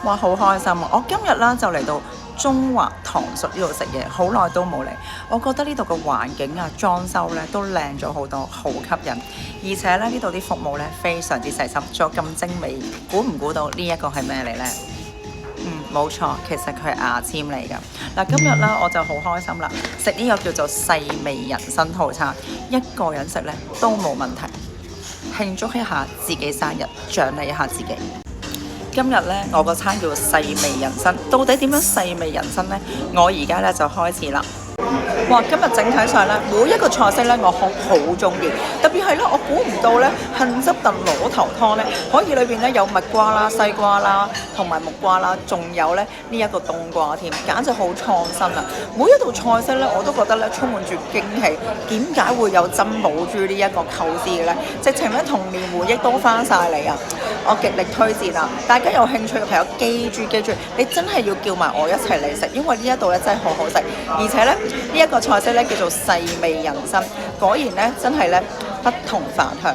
哇，好開心啊！我今日啦就嚟到中華糖熟呢度食嘢，好耐都冇嚟。我覺得呢度嘅環境啊、裝修咧都靚咗好多，好吸引。而且咧呢度啲服務咧非常之細心，仲有咁精美。估唔估到呢一個係咩嚟呢？冇錯，其實佢係牙籤嚟㗎。嗱，今日咧我就好開心啦，食呢個叫做細味人參套餐，一個人食咧都冇問題。慶祝一下自己生日，獎勵一下自己。今日咧我個餐叫做細味人參，到底點樣細味人參呢？我而家咧就開始啦。哇！今日整體上咧，每一個菜式咧，我好中意。特別係咧，我估唔到咧，杏汁燉螺頭湯咧，可以裏邊咧有蜜瓜啦、西瓜啦，同埋木瓜啦，仲有咧呢一個冬瓜添，簡直好創新啊！每一道菜式咧，我都覺得咧充滿住驚喜。點解會有珍寶珠呢一個構思嘅咧？直情咧童年回憶都翻晒嚟啊！我極力推薦啊！大家有興趣嘅朋友記住，你真係要叫埋我一齊嚟食，因為呢一度咧真係好好食，而且咧呢一個菜式咧叫做細味人參，果然咧真係咧不同凡響。